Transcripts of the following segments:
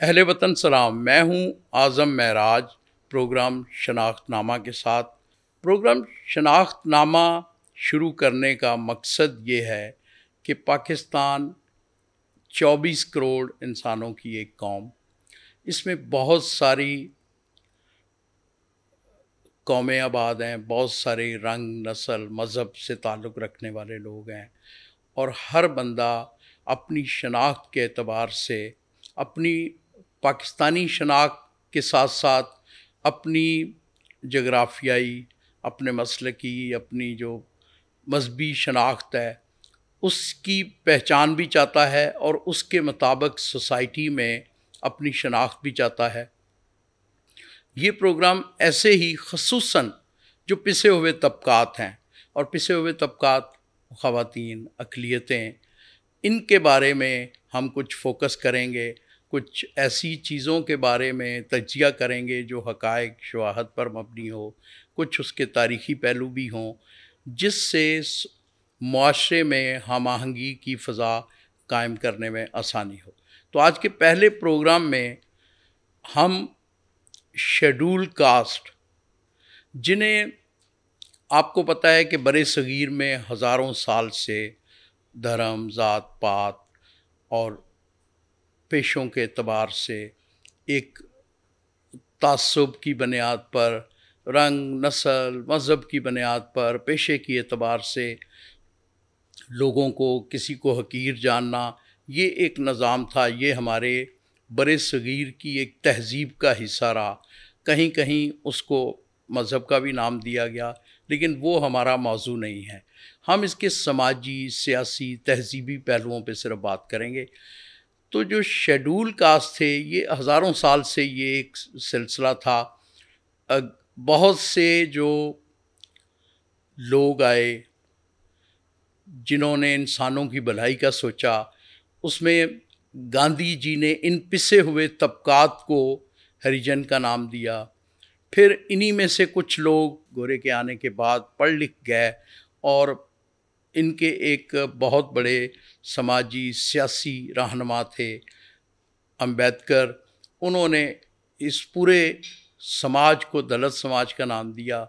اہل وطن سلام، میں ہوں اعظم معراج پروگرام شناخت نامہ کے ساتھ۔ پروگرام شناخت نامہ شروع کرنے کا مقصد یہ ہے کہ پاکستان 24 کروڑ انسانوں کی ایک قوم، اس میں بہت ساری قومیں آباد ہیں، بہت سارے رنگ، نسل، مذہب سے تعلق رکھنے والے لوگ ہیں، اور ہر بندہ اپنی شناخت کے اعتبار سے اپنی پاکستانی شناخت کے ساتھ ساتھ اپنی جغرافیائی، اپنے مسلکی، اپنی جو مذہبی شناخت ہے اس کی پہچان بھی چاہتا ہے، اور اس کے مطابق سوسائٹی میں اپنی شناخت بھی چاہتا ہے۔ یہ پروگرام ایسے ہی خصوصاً جو پسے ہوئے طبقات ہیں، اور پسے ہوئے طبقات خواتین، اقلیتیں، ان کے بارے میں ہم کچھ فوکس کریں گے، کچھ ایسی چیزوں کے بارے میں تجزیہ کریں گے جو حقائق شواہد پر مبنی ہو، کچھ اس کے تاریخی پہلو بھی ہوں، جس سے معاشرے میں ہم آہنگی کی فضا قائم کرنے میں آسانی ہو۔ تو آج کے پہلے پروگرام میں ہم شیڈول کاسٹ، جنہیں آپ کو پتہ ہے کہ برِ صغیر میں ہزاروں سال سے دھرم، ذات پات اور پیشوں کے اعتبار سے ایک تعصب کی بنیاد پر، رنگ، نسل، مذہب کی بنیاد پر، پیشے کی اعتبار سے لوگوں کو، کسی کو حقیر جاننا، یہ ایک نظام تھا۔ یہ ہمارے برِ صغیر کی ایک تہذیب کا حصہ رہا۔ کہیں کہیں اس کو مذہب کا بھی نام دیا گیا، لیکن وہ ہمارا موضوع نہیں ہے۔ ہم اس کے سماجی، سیاسی، تہذیبی پہلوؤں پہ صرف بات کریں گے۔ تو جو شیڈول کاسٹ تھے، یہ ہزاروں سال سے یہ ایک سلسلہ تھا۔ بہت سے جو لوگ آئے جنہوں نے انسانوں کی بھلائی کا سوچا، اس میں گاندھی جی نے ان پسے ہوئے طبقات کو ہریجن کا نام دیا۔ پھر انہی میں سے کچھ لوگ گورے کے آنے کے بعد پڑھ لکھ گئے، اور ان کے ایک بہت بڑے سماجی سیاسی رہنما تھے امبیڈکر۔ انہوں نے اس پورے سماج کو دلت سماج کا نام دیا،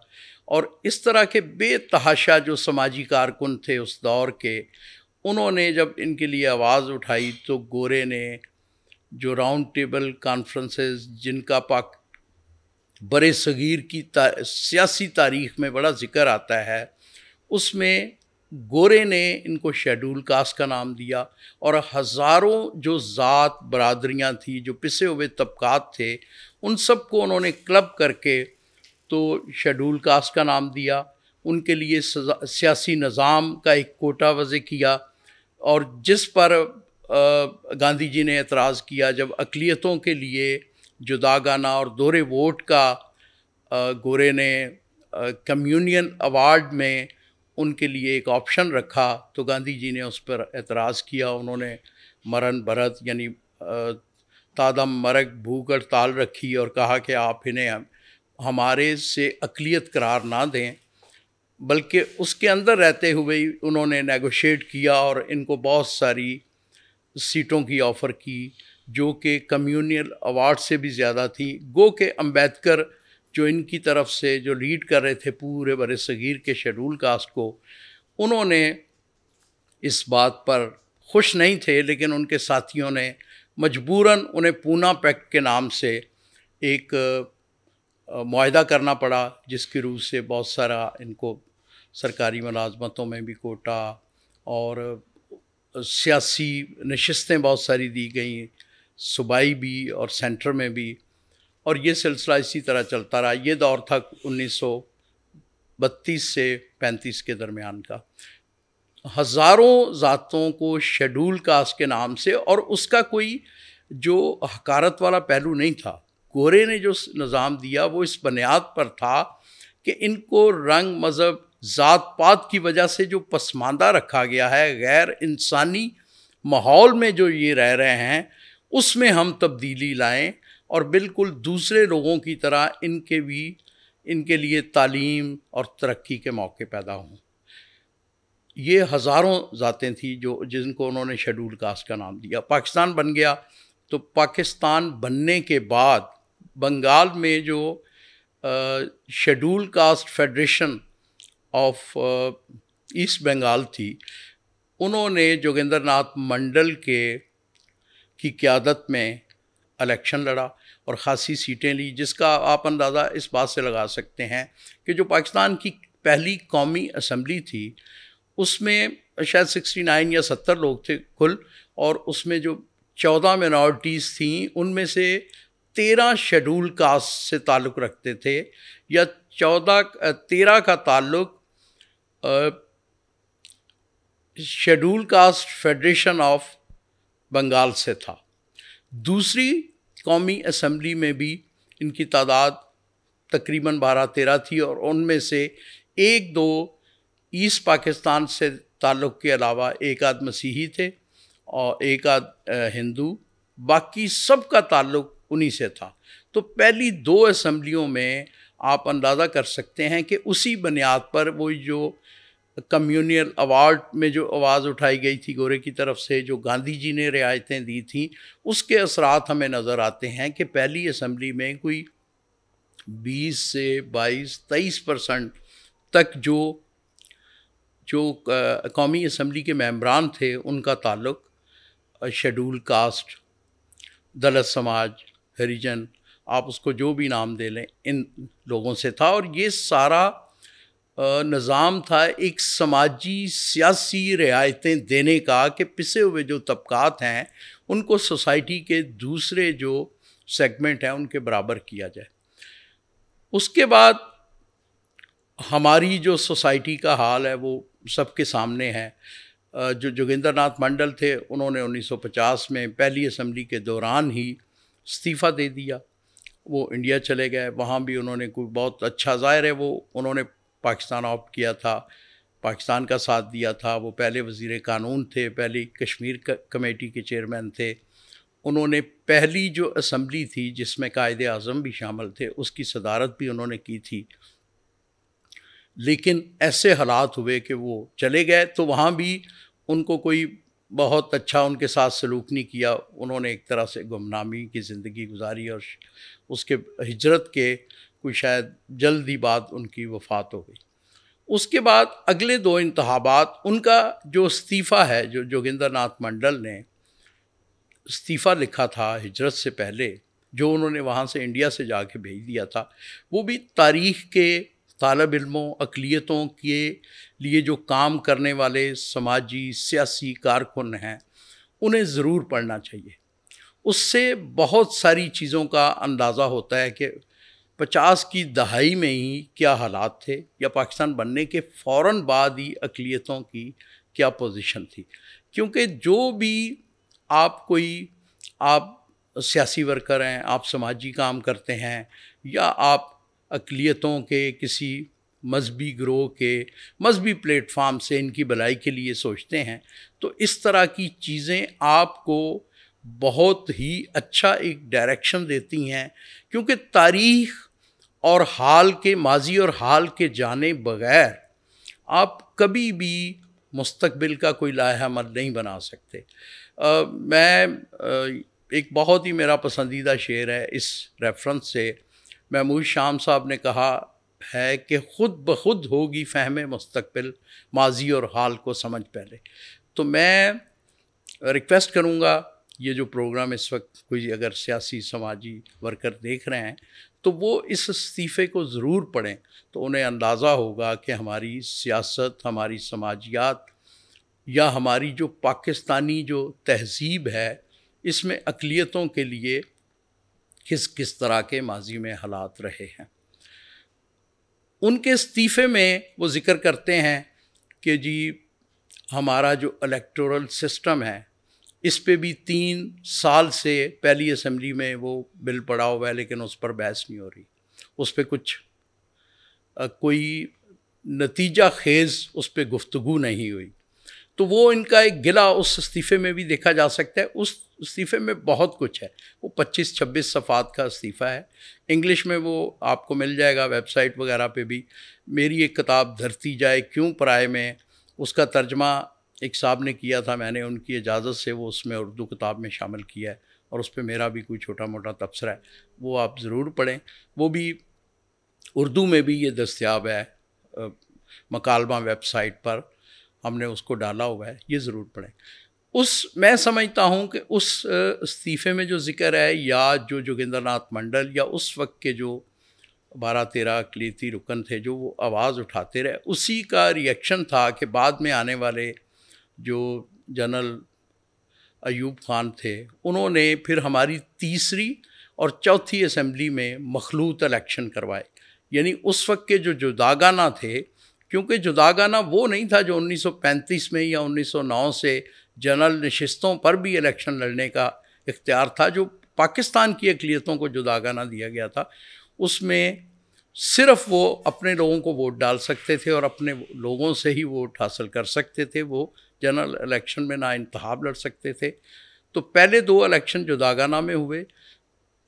اور اس طرح کے بے تحاشا جو سماجی کارکن تھے اس دور کے، انہوں نے جب ان کے لیے آواز اٹھائی تو گورے نے جو راؤنڈ ٹیبل کانفرنسز، جن کا برِ صغیر کی سیاسی تاریخ میں بڑا ذکر آتا ہے، اس میں گورے نے ان کو شیڈول کاسٹ کا نام دیا، اور ہزاروں جو ذات برادریاں تھیں، جو پسے ہوئے طبقات تھے، ان سب کو انہوں نے کلب کر کے تو شیڈول کاسٹ کا نام دیا۔ ان کے لیے سیاسی نظام کا ایک کوٹا وضع کیا، اور جس پر گاندھی جی نے اعتراض کیا جب اقلیتوں کے لیے جداگانہ اور دورے ووٹ کا گورے نے کمیونین ایوارڈ میں ان کے لیے ایک آپشن رکھا، تو گاندھی جی نے اس پر اعتراض کیا۔ انہوں نے مرن بھرت یعنی تادم مرگ بھوک ہڑتال رکھی، اور کہا کہ آپ انہیں ہمارے سے اقلیت قرار نہ دیں، بلکہ اس کے اندر رہتے ہوئے انہوں نے نیگوشیٹ کیا، اور ان کو بہت ساری سیٹوں کی آفر کی جو کہ کمیونل ایوارڈ سے بھی زیادہ تھی۔ گو کہ امبیڈکر جو ان کی طرف سے جو لیڈ کر رہے تھے پورے برِ صغیر کے شیڈول کاسٹ کو، انہوں نے اس بات پر خوش نہیں تھے، لیکن ان کے ساتھیوں نے مجبوراً انہیں پونا پیکٹ کے نام سے ایک معاہدہ کرنا پڑا، جس کی روح سے بہت سارا ان کو سرکاری ملازمتوں میں بھی کوٹا، اور سیاسی نشستیں بہت ساری دی گئیں، صوبائی بھی اور سینٹر میں بھی، اور یہ سلسلہ اسی طرح چلتا رہا۔ یہ دور تھا 1932 سے 35 کے درمیان کا۔ ہزاروں ذاتوں کو شیڈول کاسٹ کے نام سے، اور اس کا کوئی جو حقارت والا پہلو نہیں تھا۔ گورے نے جو نظام دیا وہ اس بنیاد پر تھا کہ ان کو رنگ، مذہب، ذات پات کی وجہ سے جو پسماندہ رکھا گیا ہے، غیر انسانی ماحول میں جو یہ رہ رہے ہیں، اس میں ہم تبدیلی لائیں، اور بالکل دوسرے لوگوں کی طرح ان کے لیے تعلیم اور ترقی کے موقع پیدا ہوں۔ یہ ہزاروں ذاتیں تھیں جن کو انہوں نے شیڈول کاسٹ کا نام دیا۔ پاکستان بن گیا تو پاکستان بننے کے بعد بنگال میں جو Schedule Caste Federation of East Bengal تھی، انہوں نے جوگیندر ناتھ منڈل کی قیادت میں الیکشن لڑا اور خاصی سیٹیں لی، جس کا آپ اندازہ اس بات سے لگا سکتے ہیں کہ جو پاکستان کی پہلی قومی اسمبلی تھی اس میں شاید 69 یا 70 لوگ تھے کل، اور اس میں جو 14 منارٹیز تھیں ان میں سے 13 شیڈول کاسٹ سے تعلق رکھتے تھے، یا 13 کا تعلق schedule Caste Federation of Bengal سے تھا۔ دوسری قومی اسمبلی میں بھی ان کی تعداد تقریباً 12-13 تھی، اور ان میں سے 1-2 ایسٹ پاکستان سے تعلق کے علاوہ ایک آدھ مسیحی تھے اور ایک آدھ ہندو، باقی سب کا تعلق انہی سے تھا۔ تو پہلی 2 اسمبلیوں میں آپ اندازہ کر سکتے ہیں کہ اسی بنیاد پر وہ جو کمیونل ایوارڈ میں جو آواز اٹھائی گئی تھی گورے کی طرف سے، جو گاندھی جی نے رعایتیں دی تھیں، اس کے اثرات ہمیں نظر آتے ہیں کہ پہلی اسمبلی میں کوئی 20 سے 22-23% تک جو قومی اسمبلی کے ممبران تھے ان کا تعلق شیڈول کاسٹ، دلت سماج، ہریجن، آپ اس کو جو بھی نام دے لیں، ان لوگوں سے تھا۔ اور یہ سارا نظام تھا ایک سماجی سیاسی رعایتیں دینے کا کہ پسے ہوئے جو طبقات ہیں ان کو سوسائٹی کے دوسرے جو سیگمنٹ ہیں ان کے برابر کیا جائے۔ اس کے بعد ہماری جو سوسائٹی کا حال ہے وہ سب کے سامنے ہے۔ جو جوگیندر ناتھ منڈل تھے انہوں نے 1950 میں پہلی اسمبلی کے دوران ہی استعفیٰ دے دیا، وہ انڈیا چلے گئے۔ وہاں بھی انہوں نے کوئی بہت اچھا، ظاہر ہے وہ انہوں نے پاکستان آپٹ کیا تھا، پاکستان کا ساتھ دیا تھا، وہ پہلے وزیر قانون تھے، پہلی کشمیر کمیٹی کے چیئرمین تھے۔ انہوں نے پہلی جو اسمبلی تھی جس میں قائد اعظم بھی شامل تھے اس کی صدارت بھی انہوں نے کی تھی، لیکن ایسے حالات ہوئے کہ وہ چلے گئے تو وہاں بھی ان کو کوئی بہت اچھا ان کے ساتھ سلوک نہیں کیا۔ انہوں نے ایک طرح سے گمنامی کی زندگی گزاری، اور اس کے ہجرت کے کوئی شاید جلد ہی بعد ان کی وفات ہو گئی۔ اس کے بعد اگلے 2 انتخابات، ان کا جو استعفیٰ ہے، جو جوگیندر ناتھ منڈل نے استعفیٰ لکھا تھا ہجرت سے پہلے، جو انہوں نے وہاں سے انڈیا سے جا کے بھیج دیا تھا، وہ بھی تاریخ کے طالب علموں، اقلیتوں کے لیے جو کام کرنے والے سماجی سیاسی کارکن ہیں انہیں ضرور پڑھنا چاہیے۔ اس سے بہت ساری چیزوں کا اندازہ ہوتا ہے کہ 50 کی دہائی میں ہی کیا حالات تھے، یا پاکستان بننے کے فوراً بعد ہی اقلیتوں کی کیا پوزیشن تھی۔ کیونکہ جو بھی آپ سیاسی ورکر ہیں، آپ سماجی کام کرتے ہیں، یا آپ اقلیتوں کے کسی مذہبی گروہ کے مذہبی پلیٹ فارم سے ان کی بھلائی کے لیے سوچتے ہیں، تو اس طرح کی چیزیں آپ کو بہت ہی اچھا ایک ڈائریکشن دیتی ہیں، کیونکہ تاریخ اور حال کے، ماضی اور حال کے جانے بغیر آپ کبھی بھی مستقبل کا کوئی لائحہ عمل نہیں بنا سکتے۔ میں ایک بہت ہی میرا پسندیدہ شعر ہے اس ریفرنس سے، محمود شام صاحب نے کہا ہے کہ خود بخود ہوگی فہم مستقبل، ماضی اور حال کو سمجھ پہلے۔ تو میں ریکویسٹ کروں گا، یہ جو پروگرام اس وقت کوئی اگر سیاسی سماجی ورکر دیکھ رہے ہیں تو وہ اس استعفے کو ضرور پڑھیں، تو انہیں اندازہ ہوگا کہ ہماری سیاست، ہماری سماجیات، یا ہماری جو پاکستانی جو تہذیب ہے، اس میں اقلیتوں کے لیے کس طرح کے ماضی میں حالات رہے ہیں۔ ان کے استعفے میں وہ ذکر کرتے ہیں کہ جی ہمارا جو الیکٹورل سسٹم ہے اس پہ بھی 3 سال سے پہلی اسمبلی میں وہ بل پڑا ہوا ہے، لیکن اس پر بحث نہیں ہو رہی، اس پہ کوئی نتیجہ خیز اس پہ گفتگو نہیں ہوئی۔ تو وہ ان کا ایک گلہ اس استعفے میں بھی دیکھا جا سکتا ہے۔ اس استعفے میں بہت کچھ ہے، وہ 25-26 صفحات کا استعفیٰ ہے، انگلش میں وہ آپ کو مل جائے گا ویب سائٹ وغیرہ پہ بھی۔ میری ایک کتاب دھرتی جائے کیوں پرائے میں، اس کا ترجمہ ایک صاحب نے کیا تھا، میں نے ان کی اجازت سے وہ اس میں اردو کتاب میں شامل کیا ہے، اور اس پہ میرا بھی کوئی چھوٹا موٹا تبصرہ ہے، وہ آپ ضرور پڑھیں، وہ بھی اردو میں بھی یہ دستیاب ہے، مکالمہ ویب سائٹ پر ہم نے اس کو ڈالا ہوا ہے، یہ ضرور پڑھیں۔ میں سمجھتا ہوں کہ اس استعفے میں جو ذکر ہے، یا جو جوگیندر ناتھ منڈل یا اس وقت کے جو 12-13 اقلیتی رکن تھے جو وہ آواز اٹھاتے رہے، اسی کا ری ایکشن تھا کہ بعد میں آنے والے جو جنرل ایوب خان تھے، انہوں نے پھر ہماری تیسری اور چوتھی اسمبلی میں مخلوط الیکشن کروائے۔ یعنی اس وقت کے جو جداگانہ تھے، کیونکہ جداگانہ وہ نہیں تھا جو 1935 میں یا 1909 سے جنرل نشستوں پر بھی الیکشن لڑنے کا اختیار تھا، جو پاکستان کی اقلیتوں کو جداگانہ دیا گیا تھا۔ اس میں صرف وہ اپنے لوگوں کو ووٹ ڈال سکتے تھے اور اپنے لوگوں سے ہی ووٹ حاصل کر سکتے تھے، وہ جنرل الیکشن میں نا انتخاب لڑ سکتے تھے۔ تو پہلے 2 الیکشن جداگانہ میں ہوئے،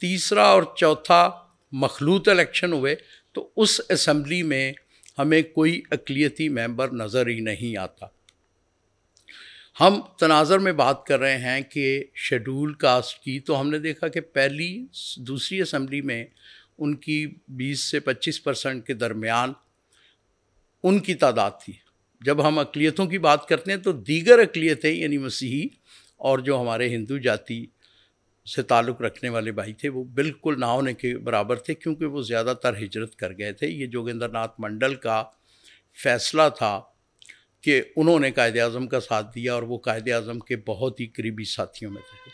تیسرا اور چوتھا مخلوط الیکشن ہوئے، تو اس اسمبلی میں ہمیں کوئی اقلیتی ممبر نظر ہی نہیں آتا۔ ہم تناظر میں بات کر رہے ہیں کہ شیڈول کاسٹ کی، تو ہم نے دیکھا کہ دوسری اسمبلی میں ان کی 20 سے 25% کے درمیان ان کی تعداد تھی۔ جب ہم اقلیتوں کی بات کرتے ہیں تو دیگر اقلیتیں یعنی مسیحی اور جو ہمارے ہندو جاتی سے تعلق رکھنے والے بھائی تھے، وہ بالکل نہ ہونے کے برابر تھے، کیونکہ وہ زیادہ تر ہجرت کر گئے تھے۔ یہ جوگیندر ناتھ منڈل کا فیصلہ تھا کہ انہوں نے قائد اعظم کا ساتھ دیا، اور وہ قائد اعظم کے بہت ہی قریبی ساتھیوں میں تھے۔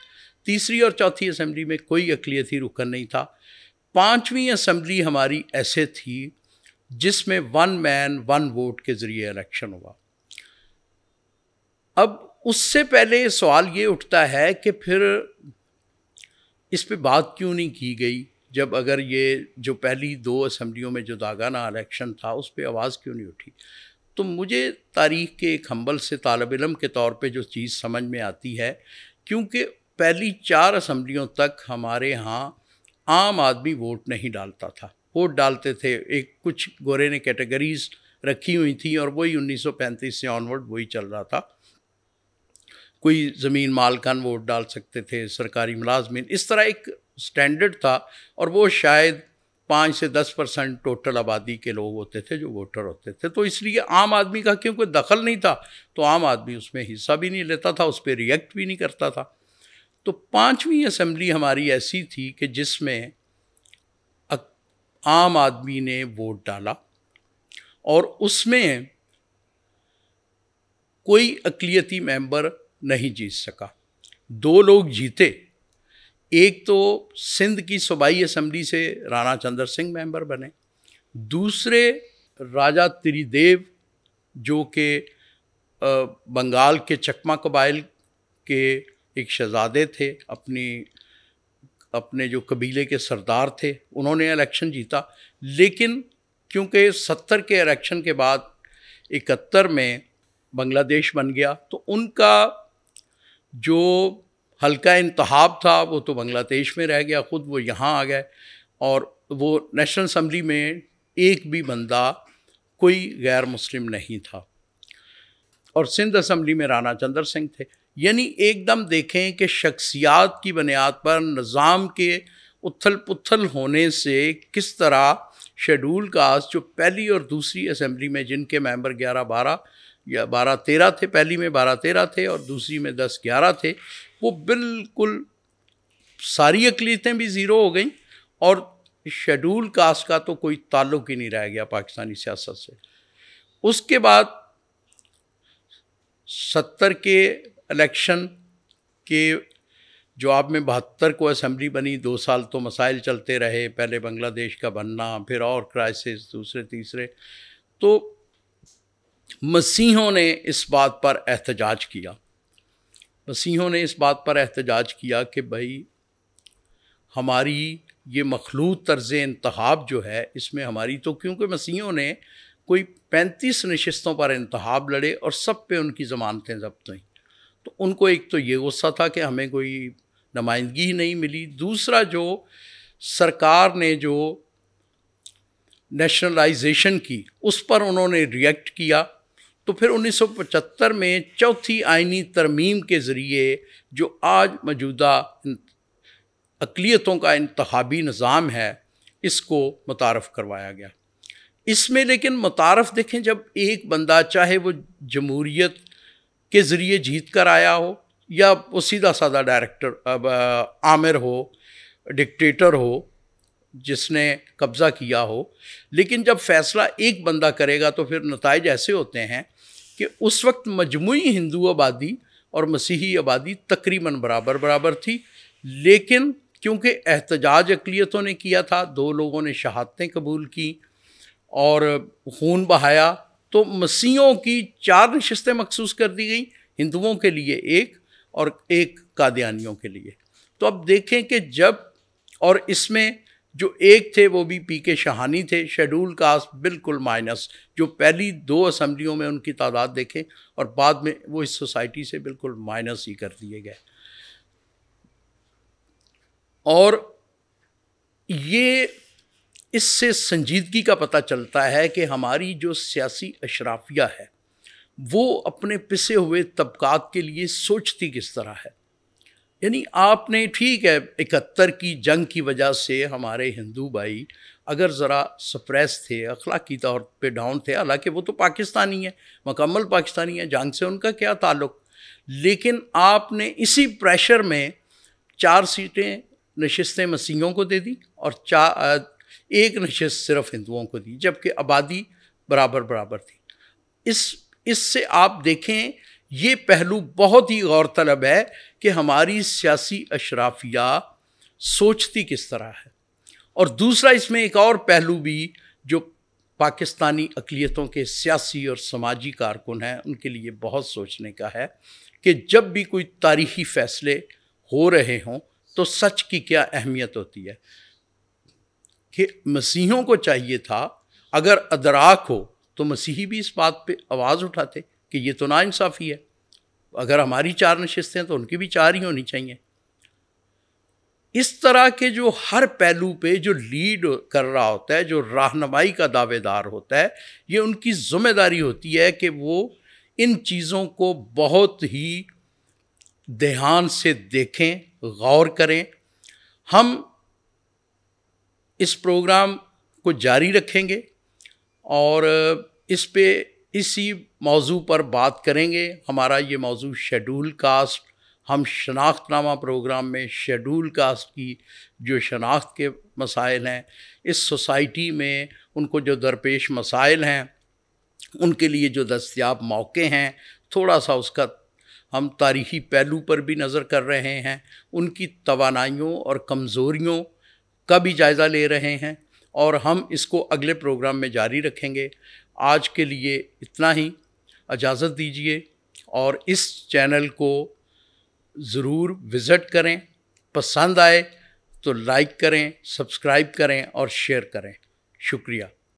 تیسری اور چوتھی اسمبلی میں کوئی اقلیتی رکن نہیں تھا۔ 5ویں اسمبلی ہماری ایسے تھی جس میں 1 مین 1 ووٹ کے ذریعے الیکشن ہوا۔ اب اس سے پہلے سوال یہ اٹھتا ہے کہ پھر اس پہ بات کیوں نہیں کی گئی، جب اگر یہ جو پہلی 2 اسمبلیوں میں جداگانہ الیکشن تھا اس پہ آواز کیوں نہیں اٹھی؟ تو مجھے تاریخ کے ایک ہمبل سے طالب علم کے طور پہ جو چیز سمجھ میں آتی ہے، کیونکہ پہلی 4 اسمبلیوں تک ہمارے ہاں عام آدمی ووٹ نہیں ڈالتا تھا، ووٹ ڈالتے تھے ایک کچھ گورے نے کیٹیگریز رکھی ہوئی تھیں، اور وہی 1935 سے آن ورڈ وہی چل رہا تھا۔ کوئی زمین مالکان ووٹ ڈال سکتے تھے، سرکاری ملازمین، اس طرح ایک سٹینڈرڈ تھا، اور وہ شاید 5 سے 10% ٹوٹل آبادی کے لوگ ہوتے تھے جو ووٹر ہوتے تھے۔ تو اس لیے عام آدمی کا کیونکہ دخل نہیں تھا، تو عام آدمی اس میں حصہ بھی نہیں لیتا تھا، اس پہ ریئیکٹ بھی نہیں کرتا تھا۔ تو 5ویں اسمبلی ہماری ایسی تھی کہ جس میں عام آدمی نے ووٹ ڈالا، اور اس میں کوئی اقلیتی ممبر نہیں جیت سکا۔ 2 لوگ جیتے، ایک تو سندھ کی صوبائی اسمبلی سے رانا چندر سنگھ ممبر بنے، دوسرے راجہ تری دیو جو کہ بنگال کے چکما قبائل کے ایک شہزادے تھے، اپنے جو قبیلے کے سردار تھے، انہوں نے الیکشن جیتا۔ لیکن کیونکہ 70 کے الیکشن کے بعد 71 میں بنگلہ دیش بن گیا، تو ان کا جو حلقہ انتخاب تھا وہ تو بنگلہ دیش میں رہ گیا، خود وہ یہاں آ گئے، اور وہ نیشنل اسمبلی میں ایک بھی بندہ کوئی غیر مسلم نہیں تھا، اور سندھ اسمبلی میں رانا چندر سنگھ تھے۔ یعنی ایک دم دیکھیں کہ شخصیات کی بنیاد پر نظام کے اتھل پتھل ہونے سے کس طرح شیڈول کاسٹ جو پہلی اور دوسری اسمبلی میں جن کے ممبر 11-12 یا 12-13 تھے، پہلی میں 12-13 تھے اور دوسری میں 10-11 تھے، وہ بالکل ساری اقلیتیں بھی زیرو ہو گئیں، اور شیڈول کاسٹ کا تو کوئی تعلق ہی نہیں رہ گیا پاکستانی سیاست سے۔ اس کے بعد 70 کے الیکشن کے جواب میں 72 کو اسمبلی بنی، 2 سال تو مسائل چلتے رہے، پہلے بنگلہ دیش کا بننا، پھر اور کرائسس، دوسرے تیسرے۔ تو مسیحوں نے اس بات پر احتجاج کیا، کہ بھائی ہماری یہ مخلوط طرز انتخاب جو ہے، اس میں ہماری تو، کیونکہ مسیحوں نے کوئی 35 نشستوں پر انتخاب لڑے اور سب پہ ان کی ضمانتیں ضبط ہوئیں، تو ان کو ایک تو یہ غصہ تھا کہ ہمیں کوئی نمائندگی ہی نہیں ملی، دوسرا جو سرکار نے جو نیشنلائزیشن کی اس پر انہوں نے ریئیکٹ کیا۔ تو پھر 1975 میں چوتھی آئینی ترمیم کے ذریعے جو آج موجودہ اقلیتوں کا انتخابی نظام ہے اس کو متعارف کروایا گیا۔ اس میں لیکن متعارف دیکھیں، جب ایک بندہ چاہے وہ جمہوریت کے ذریعے جیت کر آیا ہو یا وہ سیدھا سادہ آمر ہو، ڈکٹیٹر ہو جس نے قبضہ کیا ہو، لیکن جب فیصلہ ایک بندہ کرے گا تو پھر نتائج ایسے ہوتے ہیں کہ اس وقت مجموعی ہندو آبادی اور مسیحی آبادی تقریباً برابر برابر تھی، لیکن کیونکہ احتجاج اقلیتوں نے کیا تھا، 2 لوگوں نے شہادتیں قبول کی اور خون بہایا، تو مسیحیوں کی 4 نشستیں مخصوص کر دی گئیں، ہندوؤں کے لیے 1 اور 1 قادیانیوں کے لیے۔ تو اب دیکھیں کہ جب، اور اس میں جو 1 تھے وہ بھی پی کے شاہانی تھے، شیڈول کاسٹ بالکل مائنس، جو پہلی 2 اسمبلیوں میں ان کی تعداد دیکھیں اور بعد میں وہ اس سوسائٹی سے بالکل مائنس ہی کر دیے گئے۔ اور یہ اس سے سنجیدگی کا پتہ چلتا ہے کہ ہماری جو سیاسی اشرافیہ ہے وہ اپنے پسے ہوئے طبقات کے لیے سوچتی کس طرح ہے۔ یعنی آپ نے، ٹھیک ہے 71 کی جنگ کی وجہ سے ہمارے ہندو بھائی اگر ذرا سپریس تھے، اخلاقی طور پہ ڈاؤن تھے، حالانکہ وہ تو پاکستانی ہیں، مکمل پاکستانی ہیں، جنگ سے ان کا کیا تعلق، لیکن آپ نے اسی پریشر میں 4 سیٹیں نشستیں مسیحیوں کو دے دی اور 1 نشست صرف ہندوؤں کو دی، جبکہ آبادی برابر برابر تھی۔ اس سے آپ دیکھیں یہ پہلو بہت ہی غور طلب ہے کہ ہماری سیاسی اشرافیہ سوچتی کس طرح ہے۔ اور دوسرا اس میں ایک اور پہلو بھی جو پاکستانی اقلیتوں کے سیاسی اور سماجی کارکن ہیں ان کے لیے بہت سوچنے کا ہے کہ جب بھی کوئی تاریخی فیصلے ہو رہے ہوں تو سچ کی کیا اہمیت ہوتی ہے، کہ مسیحیوں کو چاہیے تھا اگر ادراک ہو تو مسیحی بھی اس بات پہ آواز اٹھاتے کہ یہ تو ناانصافی ہے، اگر ہماری 4 نشستیں تو ان کی بھی 4 ہی ہونی چاہیے۔ اس طرح کے جو ہر پہلو پہ جو لیڈ کر رہا ہوتا ہے، جو رہنمائی کا دعوے دار ہوتا ہے، یہ ان کی ذمہ داری ہوتی ہے کہ وہ ان چیزوں کو بہت ہی دھیان سے دیکھیں، غور کریں۔ ہم اس پروگرام کو جاری رکھیں گے اور اس پہ اسی موضوع پر بات کریں گے۔ ہمارا یہ موضوع شیڈول کاسٹ، ہم شناخت نامہ پروگرام میں شیڈول کاسٹ کی جو شناخت کے مسائل ہیں، اس سوسائٹی میں ان کو جو درپیش مسائل ہیں، ان کے لیے جو دستیاب موقع ہیں، تھوڑا سا اس کا ہم تاریخی پہلو پر بھی نظر کر رہے ہیں، ان کی توانائیوں اور کمزوریوں کا بھی جائزہ لے رہے ہیں، اور ہم اس کو اگلے پروگرام میں جاری رکھیں گے۔ آج کے لیے اتنا ہی، اجازت دیجیے، اور اس چینل کو ضرور وزٹ کریں، پسند آئے تو لائک کریں، سبسکرائب کریں اور شیئر کریں۔ شکریہ۔